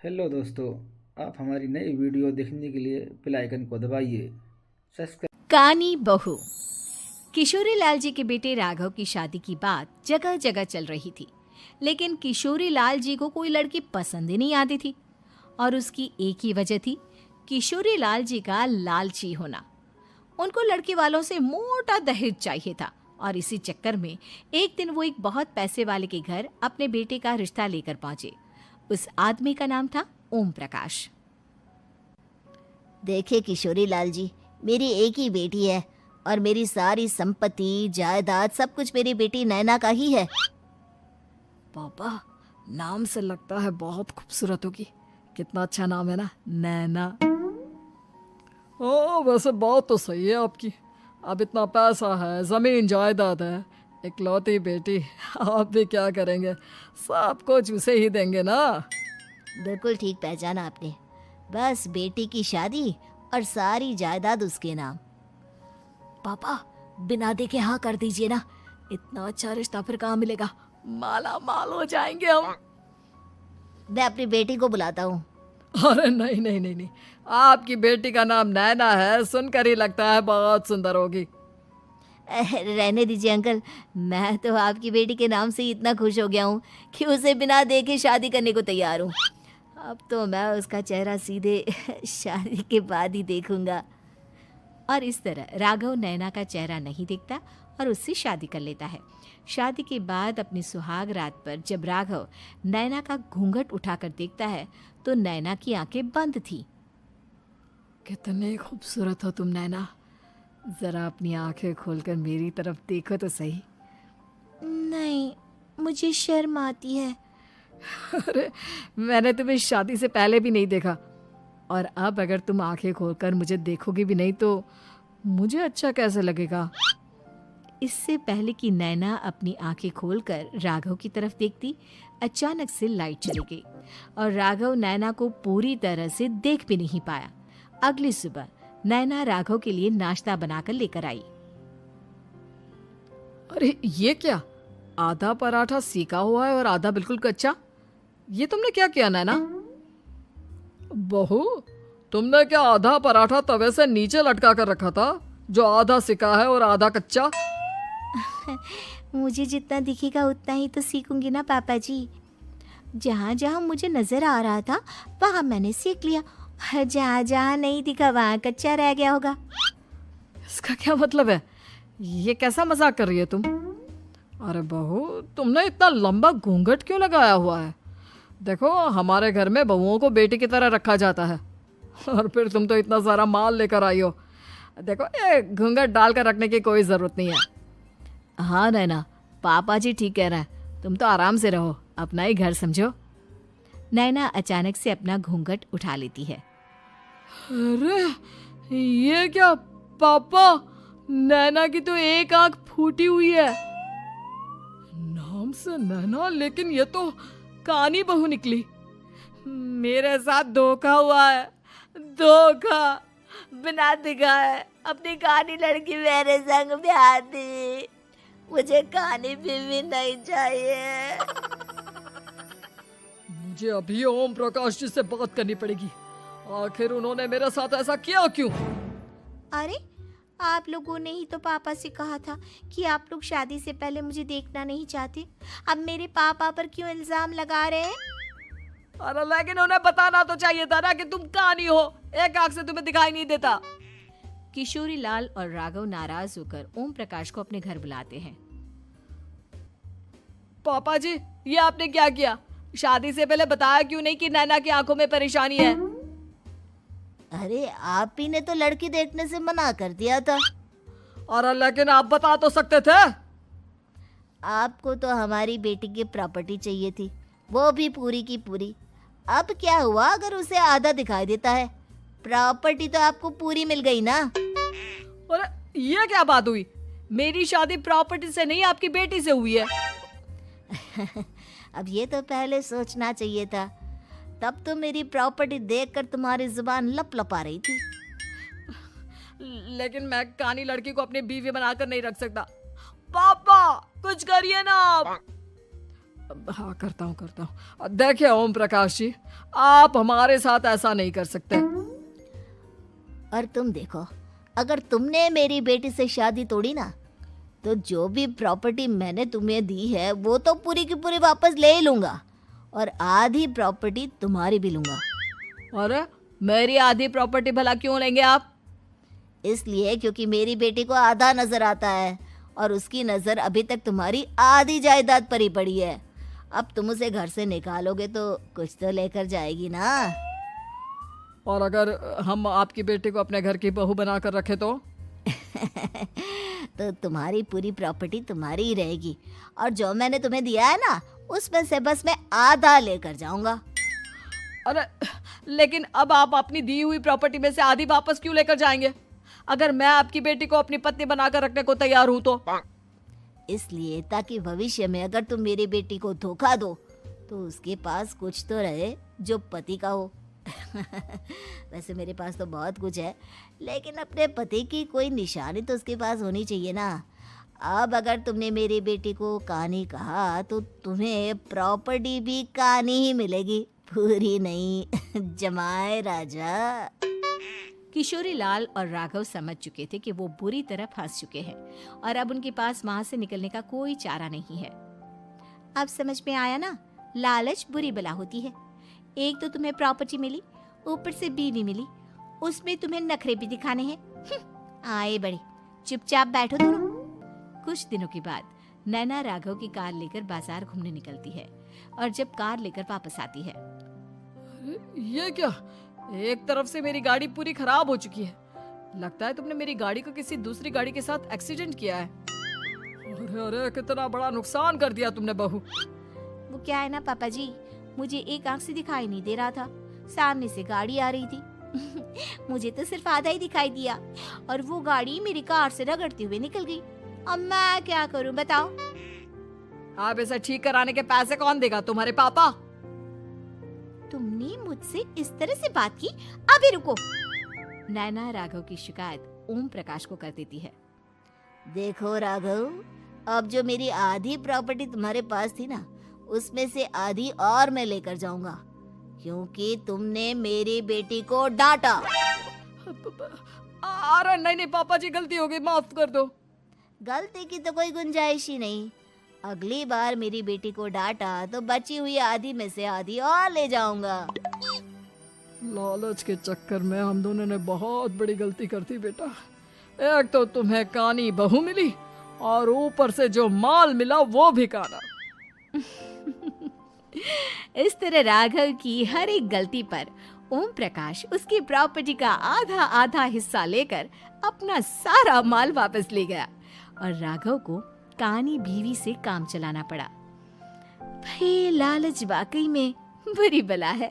Hello दोस्तों, आप हमारी नई वीडियो देखने के लिए बेल आइकन को दबाइए। सब्सक्राइब। कानी बहू। किशोरी लाल जी के बेटे राघव की शादी की बात जगह जगह चल रही थी, लेकिन किशोरी लाल जी को कोई लड़की पसंद ही नहीं आती थी। और उसकी एक ही वजह थी, किशोरी लाल जी का लालची होना। उनको लड़की वालों से मोटा दहेज चाहिए था और इसी चक्कर में एक दिन वो एक बहुत पैसे वाले के घर अपने बेटे का रिश्ता लेकर पहुंचे। उस आदमी का नाम था ओम प्रकाश। देखे किशोरी लाल जी, मेरी एक ही बेटी है और मेरी सारी संपत्ति जायदाद सब कुछ मेरी बेटी नैना का ही है। पापा, नाम से लगता है बहुत खूबसूरत होगी। कितना अच्छा नाम है ना, नैना। ओ, वैसे बात तो सही है आपकी। अब इतना पैसा है, जमीन जायदाद है, इकलौती बेटी, आप भी क्या करेंगे? सब कुछ उसे ही देंगे ना। बिल्कुल ठीक पहचाना आपने। बस बेटी की शादी और सारी जायदाद उसके नाम। पापा, बिना देखे हाँ कर दीजिए ना। इतना अच्छा रिश्ता फिर कहाँ मिलेगा? माला माल हो जाएंगे हम। मैं अपनी बेटी को बुलाता हूँ। अरे नहीं नहीं नहीं नहीं, आपकी बेटी का नाम नैना है, सुनकर ही लगता है बहुत सुंदर होगी। रहने दीजिए अंकल, मैं तो आपकी बेटी के नाम से ही इतना खुश हो गया हूँ कि उसे बिना देखे शादी करने को तैयार हूँ। अब तो मैं उसका चेहरा सीधे शादी के बाद ही देखूंगा। और इस तरह राघव नैना का चेहरा नहीं देखता और उससे शादी कर लेता है। शादी के बाद अपनी सुहाग रात पर जब राघव नैना का घूंघट उठाकर देखता है तो नैना की आंखें बंद थी। कितने खूबसूरत हो तुम नैना, जरा अपनी आंखें खोलकर मेरी तरफ देखो तो सही। नहीं, मुझे शर्म आती है। अरे, मैंने तुम्हें शादी से पहले भी नहीं देखा, और अब अगर तुम आंखें खोलकर मुझे देखोगी भी नहीं तो मुझे अच्छा कैसे लगेगा? इससे पहले कि नैना अपनी आंखें खोलकर राघव की तरफ देखती, अचानक से लाइट चली गई और राघव नैना को पूरी तरह से देख भी नहीं पाया। अगली सुबह नैना राघव के लिए नाश्ता बनाकर लेकर आई। अरे ये क्या, आधा पराठा सेका हुआ है और आधा बिल्कुल कच्चा। ये तुमने क्या किया नैना? बहू, तुमने क्या आधा पराठा तवे से नीचे लटका कर रखा था, जो आधा सिका है और आधा कच्चा? मुझे जितना दिखेगा उतना ही तो सीखूंगी ना पापा जी। जहाँ जहाँ मुझे नजर आ रहा था वहाँ मैंने सीख लिया, जहाँ जहाँ नहीं दिखा वहाँ कच्चा रह गया होगा। इसका क्या मतलब है? ये कैसा मजाक कर रही है तुम? अरे बहू, तुमने इतना लंबा घूंघट क्यों लगाया हुआ है? देखो, हमारे घर में बहुओं को बेटी की तरह रखा जाता है, और फिर तुम तो इतना सारा माल लेकर आई हो। देखो, ये घूंघट डालकर रखने की कोई ज़रूरत नहीं है। हाँ नैना, पापा जी ठीक कह रहे हैं, तुम तो आराम से रहो, अपना ही घर समझो। नैना अचानक से अपना घूंघट उठा लेती है। अरे ये क्या पापा, नैना की तो एक आंख फूटी हुई है। नाम से नैना, लेकिन ये तो कानी बहू निकली। मेरे साथ धोखा हुआ है, धोखा। बिना दिखाए अपनी कहानी लड़की मेरे संग ब्याह दी। मुझे कहानी भी नहीं चाहिए। मुझे अभी ओम प्रकाश जी से बात करनी पड़ेगी। आखिर उन्होंने मेरे साथ ऐसा किया क्यों? अरे, आप लोगों ने ही तो पापा से कहा था कि आप लोग शादी से पहले मुझे देखना नहीं चाहते। अब मेरे पापा पर क्यों इल्जाम लगा रहे हैं? अरे लेकिन उन्हें बताना तो चाहिए था ना कि तुम कहानी हो, एक आंख से तुम्हें दिखाई नहीं देता। किशोरी लाल और राघव नाराज होकर ओम प्रकाश को अपने घर बुलाते हैं। पापा जी, ये आपने क्या किया? शादी से पहले बताया क्यों नहीं कि नैना की आंखों में परेशानी है? अरे, आप ही ने तो लड़की देखने से मना कर दिया था। और लेकिन आप बता तो सकते थे। आपको तो हमारी बेटी की प्रॉपर्टी चाहिए थी, वो भी पूरी की पूरी। अब क्या हुआ अगर उसे आधा दिखाई देता है? प्रॉपर्टी तो आपको पूरी मिल गई ना। अरे ये क्या बात हुई? मेरी शादी प्रॉपर्टी से नहीं, आपकी बेटी से हुई है। अब ये तो पहले सोचना चाहिए था, तब तो मेरी प्रॉपर्टी देखकर तुम्हारी जुबान लप लपा रही थी। लेकिन मैं कानी लड़की को अपनी बीवी बनाकर नहीं रख सकता। पापा, कुछ करिए ना आप। हाँ, करता हूँ। देखिए ओम प्रकाश जी, आप हमारे साथ ऐसा नहीं कर सकते। और तुम देखो, अगर तुमने मेरी बेटी से शादी तोड़ी ना, तो जो भी प्रॉपर्टी मैंने तुम्हें दी है वो तो पूरी की पूरी वापस ले ही लूंगा, और आधी प्रॉपर्टी तुम्हारी भी लूंगा। अरे मेरी आधी प्रॉपर्टी भला क्यों लेंगे आप? इसलिए क्योंकि मेरी बेटी को आधा नजर आता है और उसकी नजर अभी तक तुम्हारी आधी जायदाद पर ही पड़ी है। अब तुम उसे घर से निकालोगे तो कुछ तो लेकर जाएगी ना। और अगर हम आपकी बेटी को अपने घर की बहू बनाकर रखे तो? तो तुम्हारी पूरी प्रॉपर्टी तुम्हारी ही रहेगी, और जो मैंने तुम्हें दिया है ना, उसमें से बस मैं आधा लेकर जाऊंगा। अरे लेकिन अब आप अपनी दी हुई प्रॉपर्टी में से आधी वापस क्यों लेकर जाएंगे? अगर मैं आपकी बेटी को अपनी पत्नी बनाकर रखने को तैयार हूं तो? इसलिए ताकि भविष्य में अगर तुम मेरी बेटी को धोखा दो तो उसके पास कुछ तो रहे जो पति का हो। वैसे मेरे पास तो बहुत कुछ है, लेकिन अपने पति की कोई निशानी तो उसके पास होनी चाहिए ना। अब अगर तुमने मेरी बेटी को कानी कहा तो तुम्हें प्रॉपर्टी भी कानी ही मिलेगी, पूरी नहीं। जमाए राजा। किशोरी लाल और राघव समझ चुके थे कि वो बुरी तरह फंस चुके हैं और अब उनके पास वहां से निकलने का कोई चारा नहीं है। अब समझ में आया ना, लालच बुरी बला होती है। एक तो तुम्हें प्रॉपर्टी मिली, ऊपर से बीवी मिली, उसमें तुम्हें नखरे भी दिखाने हैं। आए बड़े, चुपचाप बैठो दोनों। कुछ दिनों के बाद नैना राघव की कार लेकर बाजार घूमने निकलती है और जब कार लेकर वापस आती है, ये क्या? एक तरफ से मेरी गाड़ी पूरी खराब हो चुकी है। लगता है तुमने मेरी गाड़ी को किसी दूसरी गाड़ी के साथ एक्सीडेंट किया है। अरे अरे कितना बड़ा नुकसान कर दिया तुमने बहू। वो क्या है ना पापा जी, मुझे एक आंख से दिखाई नहीं दे रहा था, सामने से गाड़ी आ रही थी। मुझे तो सिर्फ आधा ही दिखाई दिया और वो गाड़ी मेरी कार से रगड़ते हुए निकल गई। अब मैं क्या करूं बताओ? आप इसे ठीक कराने के पैसे कौन देगा? तुम्हारे पापा। तुमने मुझसे इस तरह से बात की? अभी रुको। नैना राघव की शिकायत ओम प्रकाश को कर देती है। देखो राघव, अब जो मेरी आधी प्रॉपर्टी तुम्हारे पास थी ना, उसमें से आधी और मैं लेकर जाऊंगा, क्योंकि तुमने मेरी बेटी को डांटा। अरे नहीं नहीं पापा जी, गलती हो गई, माफ कर दो। गलती की तो कोई गुंजाइश ही नहीं। अगली बार मेरी बेटी को डांटा तो बची हुई आधी में से आधी और ले जाऊंगा। लालच के चक्कर में हम दोनों ने बहुत बड़ी गलती कर दी बेटा। एक तो तुम्हें कानी बहू मिली और ऊपर से जो माल मिला वो भी काना। इस तरह राघव की हर एक गलती पर ओम प्रकाश उसकी प्रॉपर्टी का आधा आधा हिस्सा लेकर अपना सारा माल वापस ले गया और राघव को कानी बीवी से काम चलाना पड़ा। भाई लालच वाकई में बुरी बला है।